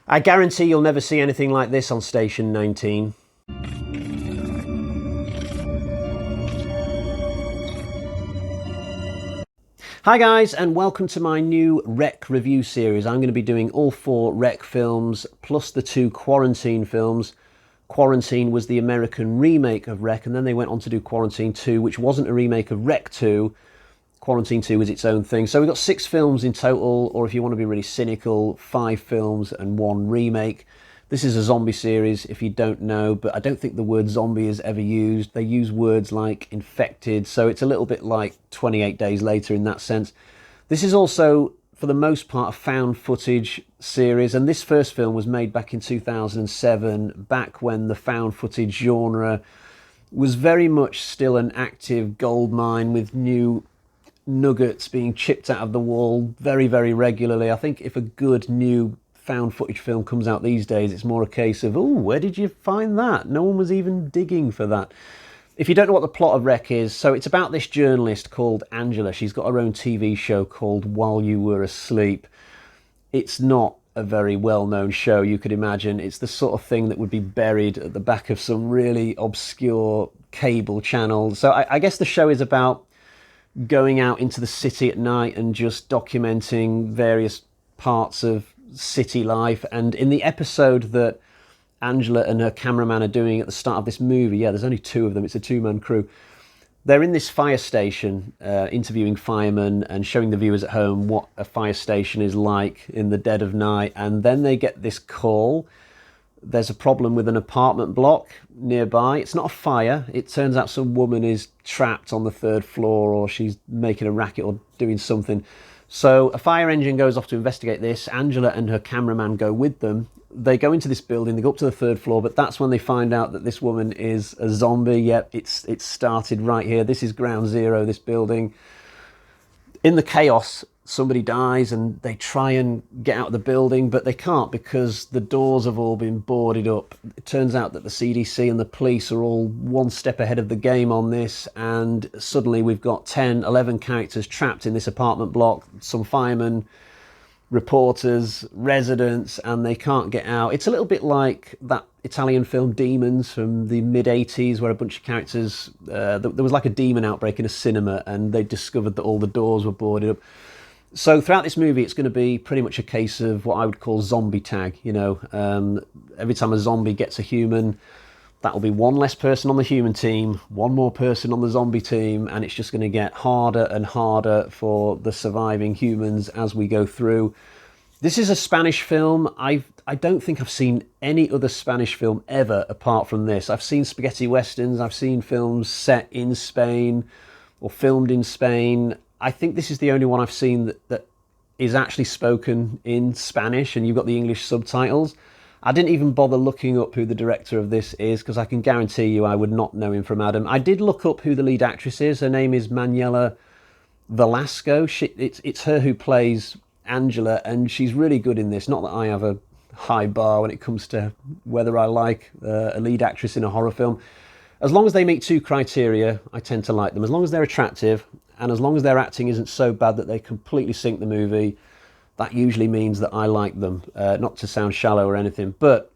I guarantee you'll never see anything like this on Station 19. Hi guys, and welcome to my new Rec review series. I'm going to be doing all 4 Rec films, plus the 2 Quarantine films. Quarantine was the American remake of Rec, and then they went on to do Quarantine 2, which wasn't a remake of Rec 2. Quarantine 2 was its own thing. So we've got 6 films in total, or if you want to be really cynical, 5 films and 1 remake. This is a zombie series, if you don't know, but I don't think the word zombie is ever used. They use words like infected, so it's a little bit like 28 Days Later in that sense. This is also, for the most part, a found footage series, and this first film was made back in 2007, back when the found footage genre was very much still an active goldmine with new nuggets being chipped out of the wall very, very regularly. I think if a good new found footage film comes out these days, it's more a case of, oh, where did you find that? No one was even digging for that. If you don't know what the plot of Rec is, so it's about this journalist called Angela. She's got her own TV show called While You Were Asleep. It's not a very well-known show, you could imagine. It's the sort of thing that would be buried at the back of some really obscure cable channel. So I guess the show is about going out into the city at night and just documenting various parts of city life. And in the episode that Angela and her cameraman are doing at the start of this movie, yeah, there's only 2 of them, it's a 2-man crew, they're in this fire station interviewing firemen and showing the viewers at home what a fire station is like in the dead of night. And then they get this call. There's a problem with an apartment block nearby. It's not a fire. It turns out some woman is trapped on the 3rd floor, or she's making a racket or doing something. So a fire engine goes off to investigate this. Angela and her cameraman go with them. They go into this building, they go up to the 3rd floor, but that's when they find out that this woman is a zombie. Yep, it's started right here. This is ground zero, this building. In the chaos, somebody dies and they try and get out of the building, but they can't because the doors have all been boarded up. It turns out that the CDC and the police are all one step ahead of the game on this, and suddenly we've got 10, 11 characters trapped in this apartment block, some firemen, reporters, residents, and they can't get out. It's a little bit like that Italian film Demons from the mid-80s, where a bunch of characters, there was like a demon outbreak in a cinema and they discovered that all the doors were boarded up. So throughout this movie, it's going to be pretty much a case of what I would call zombie tag. You know, every time a zombie gets a human, that will be one less person on the human team, one more person on the zombie team, and it's just going to get harder and harder for the surviving humans as we go through. This is a Spanish film. I don't think I've seen any other Spanish film ever apart from this. I've seen spaghetti westerns, I've seen films set in Spain or filmed in Spain. I think this is the only one I've seen that is actually spoken in Spanish and you've got the English subtitles. I didn't even bother looking up who the director of this is because I can guarantee you I would not know him from Adam. I did look up who the lead actress is. Her name is Manuela Velasco. It's her who plays Angela, and she's really good in this. Not that I have a high bar when it comes to whether I like a lead actress in a horror film. As long as they meet 2 criteria, I tend to like them. As long as they're attractive, and as long as their acting isn't so bad that they completely sink the movie, that usually means that I like them. Not to sound shallow or anything, but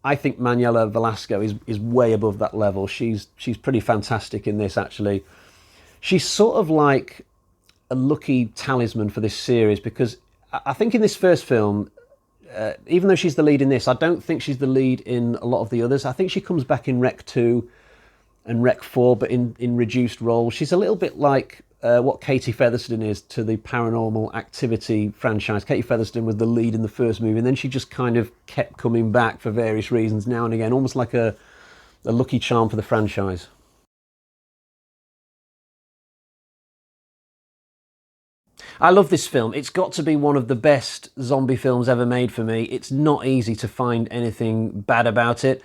I think Manuela Velasco is way above that level. She's pretty fantastic in this, actually. She's sort of like a lucky talisman for this series, because I think in this first film, even though she's the lead in this, I don't think she's the lead in a lot of the others. I think she comes back in Rec 2 and Rec 4, but in reduced roles. She's a little bit like what Katie Featherston is to the Paranormal Activity franchise. Katie Featherston was the lead in the first movie, and then she just kind of kept coming back for various reasons now and again, almost like a lucky charm for the franchise. I love this film. It's got to be one of the best zombie films ever made for me. It's not easy to find anything bad about it.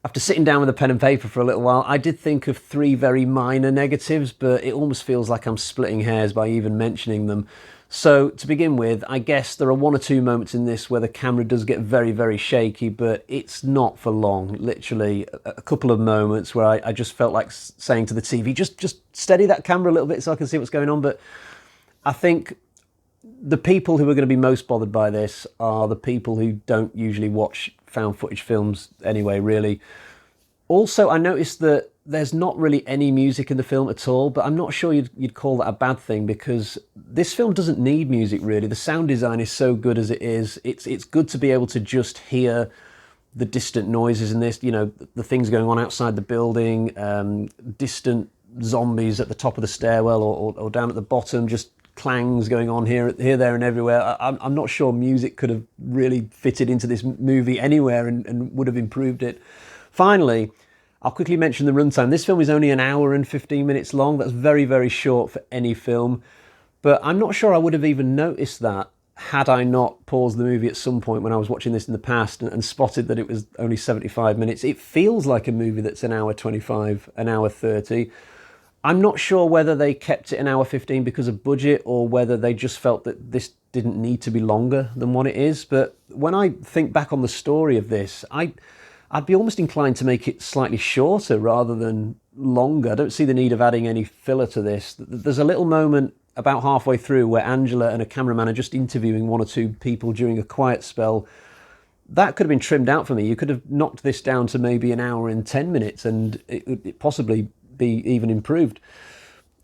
After sitting down with a pen and paper for a little while, I did think of 3 very minor negatives, but it almost feels like I'm splitting hairs by even mentioning them. So to begin with, I guess there are 1 or 2 moments in this where the camera does get very, very shaky, but it's not for long. Literally a couple of moments where I just felt like saying to the TV, just steady that camera a little bit so I can see what's going on. But I think The people who are going to be most bothered by this are the people who don't usually watch found footage films anyway, really. Also, I noticed that there's not really any music in the film at all, but I'm not sure you'd call that a bad thing, because this film doesn't need music, really. The sound design is so good as it is. It's good to be able to just hear the distant noises in this, the things going on outside the building, distant zombies at the top of the stairwell or down at the bottom, just clangs going on here, there and everywhere. I'm not sure music could have really fitted into this movie anywhere and would have improved it. Finally, I'll quickly mention the runtime. This film is only an hour and 15 minutes long. That's very, very short for any film. But I'm not sure I would have even noticed that had I not paused the movie at some point when I was watching this in the past and spotted that it was only 75 minutes. It feels like a movie that's an hour 25, an hour 30. I'm not sure whether they kept it an hour 15 because of budget or whether they just felt that this didn't need to be longer than what it is. But when I think back on the story of this, I'd be almost inclined to make it slightly shorter rather than longer. I don't see the need of adding any filler to this. There's a little moment about halfway through where Angela and a cameraman are just interviewing one or two people during a quiet spell. That could have been trimmed out for me. You could have knocked this down to maybe an hour and 10 minutes and it would possibly be even improved.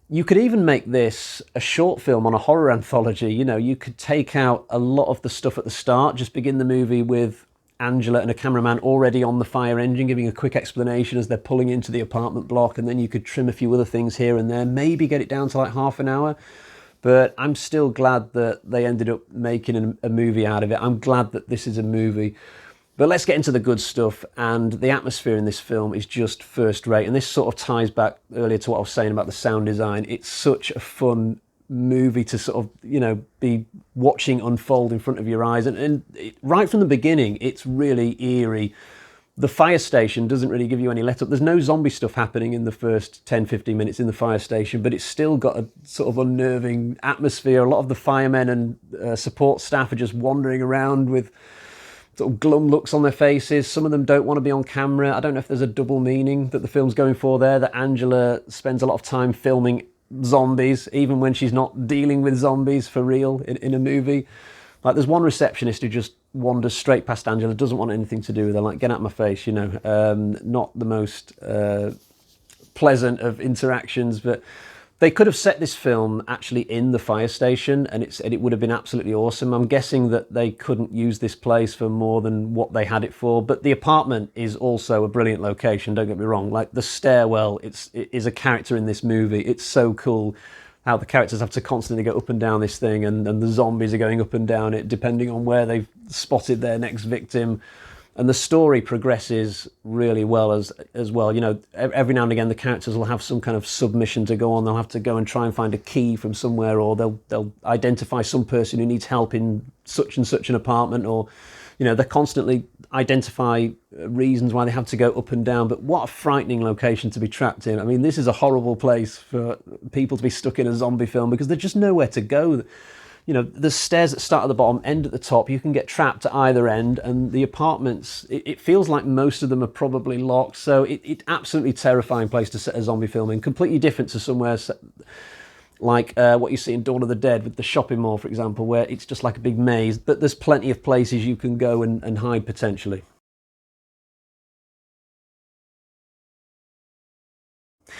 You could even make this a short film on a horror anthology. You could take out a lot of the stuff at the start, just begin the movie with Angela and a cameraman already on the fire engine, giving a quick explanation as they're pulling into the apartment block, and then you could trim a few other things here and there, maybe get it down to like half an hour. But I'm still glad that they ended up making a movie out of it. I'm glad that this is a movie. But let's get into the good stuff, and the atmosphere in this film is just first rate, and this sort of ties back earlier to what I was saying about the sound design. It's such a fun movie to sort of, be watching unfold in front of your eyes. And right from the beginning, it's really eerie. The fire station doesn't really give you any let up. There's no zombie stuff happening in the first 10, 15 minutes in the fire station, but it's still got a sort of unnerving atmosphere. A lot of the firemen and support staff are just wandering around with sort of glum looks on their faces. Some of them don't want to be on camera. I don't know if there's a double meaning that the film's going for there, that Angela spends a lot of time filming zombies, even when she's not dealing with zombies for real in a movie. Like, there's one receptionist who just wanders straight past Angela, doesn't want anything to do with her, like, get out of my face, not the most pleasant of interactions. But they could have set this film actually in the fire station, and it would have been absolutely awesome. I'm guessing that they couldn't use this place for more than what they had it for, but the apartment is also a brilliant location, don't get me wrong. Like, the stairwell, it is a character in this movie. It's so cool how the characters have to constantly go up and down this thing, and the zombies are going up and down it, depending on where they've spotted their next victim. And the story progresses really well as well. Every now and again, the characters will have some kind of submission to go on. They'll have to go and try and find a key from somewhere, or they'll identify some person who needs help in such and such an apartment, or, they constantly identify reasons why they have to go up and down. But what a frightening location to be trapped in. I mean, this is a horrible place for people to be stuck in a zombie film, because there's just nowhere to go. The stairs that start at the bottom, end at the top, you can get trapped at either end, and the apartments, it feels like most of them are probably locked. So it's absolutely terrifying place to set a zombie film in, completely different to somewhere like what you see in Dawn of the Dead with the shopping mall, for example, where it's just like a big maze, but there's plenty of places you can go and hide potentially.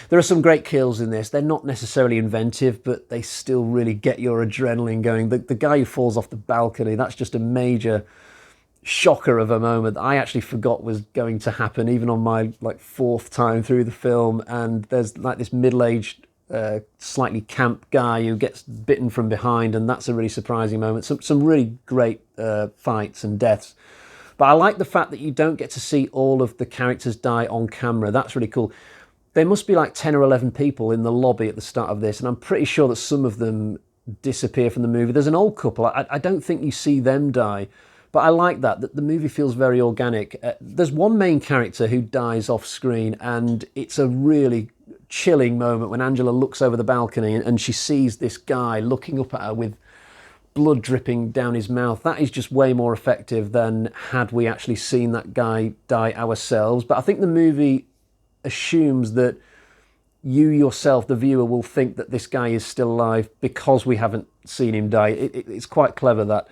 There are some great kills in this. They're not necessarily inventive, but they still really get your adrenaline going. The guy who falls off the balcony, that's just a major shocker of a moment that I actually forgot was going to happen, even on my fourth time through the film. And there's like this middle-aged, slightly camp guy who gets bitten from behind, and that's a really surprising moment. Some really great fights and deaths. But I like the fact that you don't get to see all of the characters die on camera. That's really cool. There must be like 10 or 11 people in the lobby at the start of this, and I'm pretty sure that some of them disappear from the movie. There's an old couple. I don't think you see them die, but I like that the movie feels very organic. There's one main character who dies off screen, and it's a really chilling moment when Angela looks over the balcony and she sees this guy looking up at her with blood dripping down his mouth. That is just way more effective than had we actually seen that guy die ourselves. But I think the movie assumes that you yourself, the viewer, will think that this guy is still alive because we haven't seen him die. It's quite clever, that.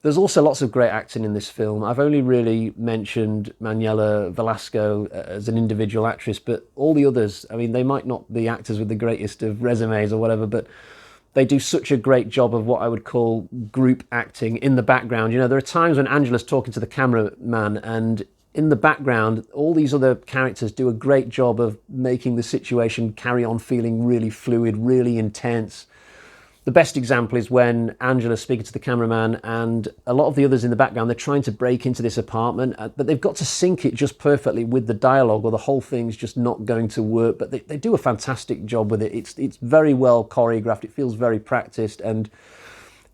There's also lots of great acting in this film. I've only really mentioned Manuela Velasco as an individual actress, but all the others, I mean, they might not be actors with the greatest of resumes or whatever, but they do such a great job of what I would call group acting in the background. You know, there are times when Angela's talking to the cameraman, and in the background, all these other characters do a great job of making the situation carry on feeling really fluid, really intense. The best example is when Angela's speaking to the cameraman, and a lot of the others in the background, they're trying to break into this apartment, but they've got to sync it just perfectly with the dialogue, or the whole thing's just not going to work. But they do a fantastic job with it. It's very well choreographed. It feels very practiced, and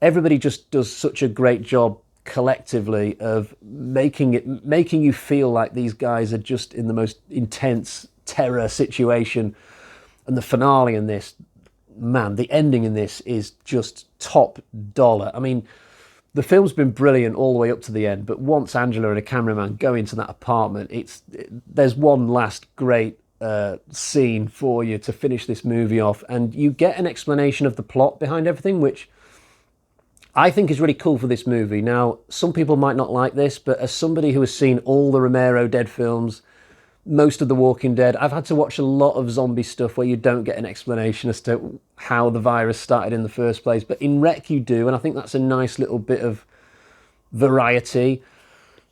everybody just does such a great job collectively of making you feel like these guys are just in the most intense terror situation. And the finale in this, man, the ending in this is just top dollar. I mean, the film's been brilliant all the way up to the end, but once Angela and a cameraman go into that apartment, there's one last great scene for you to finish this movie off, and you get an explanation of the plot behind everything, which I think is really cool for this movie. Now, some people might not like this, but as somebody who has seen all the Romero Dead films, most of The Walking Dead, I've had to watch a lot of zombie stuff where you don't get an explanation as to how the virus started in the first place. But in Rec you do, and I think that's a nice little bit of variety.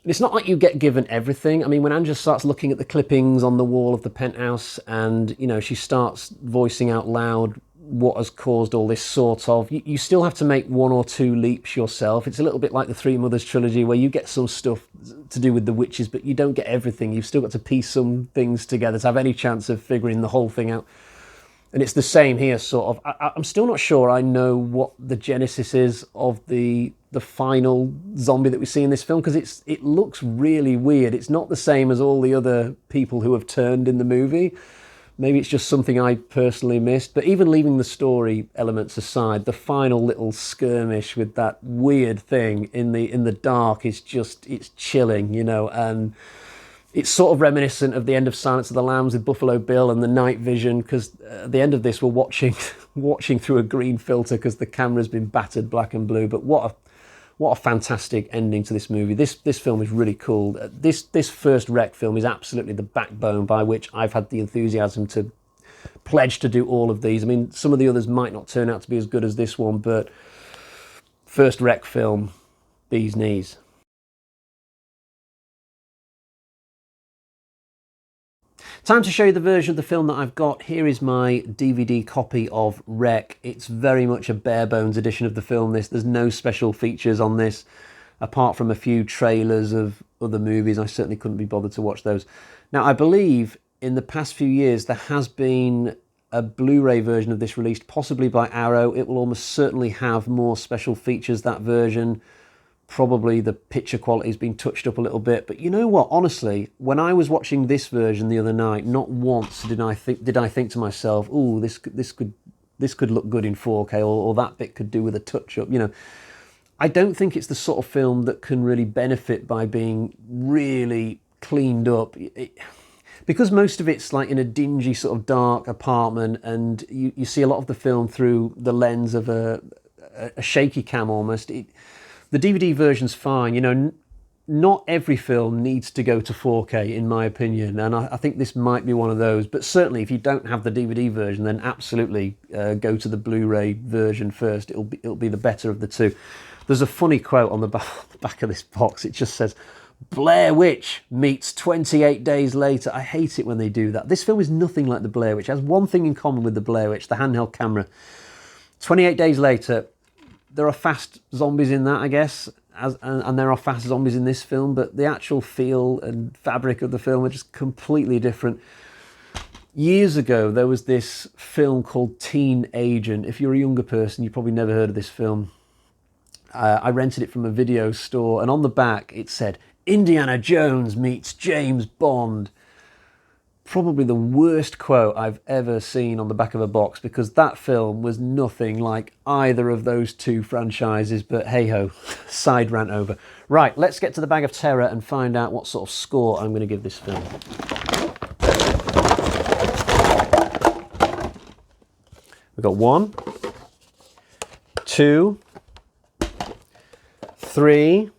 It's not like you get given everything. I mean, when Angela starts looking at the clippings on the wall of the penthouse, and, you know, she starts voicing out loud what has caused all this, sort of, you still have to make one or two leaps yourself. It's a little bit like the Three Mothers trilogy, where you get some stuff to do with the witches, but you don't get everything. You've still got to piece some things together to have any chance of figuring the whole thing out. And it's the same here, sort of. I'm still not sure I know what the genesis is of the final zombie that we see in this film, because it looks really weird. It's not the same as all the other people who have turned in the movie. Maybe it's just something I personally missed. But even leaving the story elements aside, the final little skirmish with that weird thing in the dark is just, it's chilling, you know. And it's sort of reminiscent of the end of Silence of the Lambs with Buffalo Bill and the night vision, because at the end of this we're watching through a green filter because the camera's been battered black and blue. But what a fantastic ending to this movie. This film is really cool. This first Rec film is absolutely the backbone by which I've had the enthusiasm to pledge to do all of these. I mean, some of the others might not turn out to be as good as this one, but first Rec film, bee's knees. Time to show you the version of the film that I've got. Here is my DVD copy of Rec. It's very much a bare bones edition of the film. There's no special features on this, apart from a few trailers of other movies. I certainly couldn't be bothered to watch those. Now, I believe in the past few years there has been a Blu-ray version of this released, possibly by Arrow. It will almost certainly have more special features, that version. Probably the picture quality has been touched up a little bit, but you know what? Honestly, when I was watching this version the other night, not once did I think to myself, "Ooh, this could look good in 4K," or that bit could do with a touch up. You know, I don't think it's the sort of film that can really benefit by being really cleaned up. Because most of it's like in a dingy sort of dark apartment, and you see a lot of the film through the lens of a shaky cam almost. The DVD version's fine. You know, not every film needs to go to 4K, in my opinion, and I think this might be one of those. But certainly, if you don't have the DVD version, then absolutely go to the Blu-ray version first. It'll be the better of the two. There's a funny quote on the back of this box. It just says, "Blair Witch meets 28 days later." I hate it when they do that. This film is nothing like the Blair Witch. It has one thing in common with the Blair Witch: the handheld camera. 28 days later. There are fast zombies in that, I guess, and there are fast zombies in this film, but the actual feel and fabric of the film are just completely different. Years ago, there was this film called Teen Agent. If you're a younger person, you've probably never heard of this film. I rented it from a video store, and on the back it said, "Indiana Jones meets James Bond." Probably the worst quote I've ever seen on the back of a box, because that film was nothing like either of those two franchises, but hey-ho, side rant over. Right, let's get to the bag of terror and find out what sort of score I'm going to give this film. got 1, 2, 3,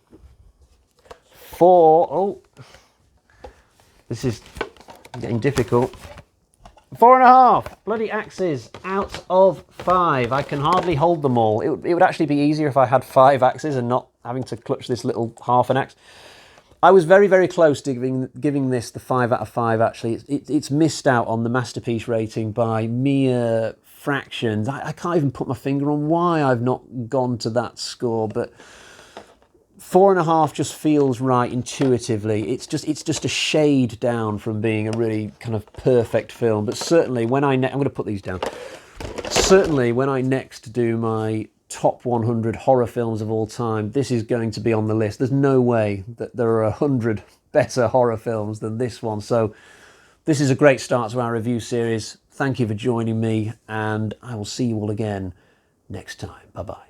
4. Oh, this is getting difficult. 4.5 bloody axes out of 5. I can hardly hold them all. It would actually be easier if I had 5 axes and not having to clutch this little half an axe. I was very, very close to giving this the 5 out of 5, actually. It's missed out on the masterpiece rating by mere fractions. I can't even put my finger on why I've not gone to that score, but 4.5 just feels right intuitively. It's just a shade down from being a really kind of perfect film. But certainly when I'm going to put these down. Certainly when I next do my top 100 horror films of all time, this is going to be on the list. There's no way that there are 100 better horror films than this one. So this is a great start to our review series. Thank you for joining me, and I will see you all again next time. Bye-bye.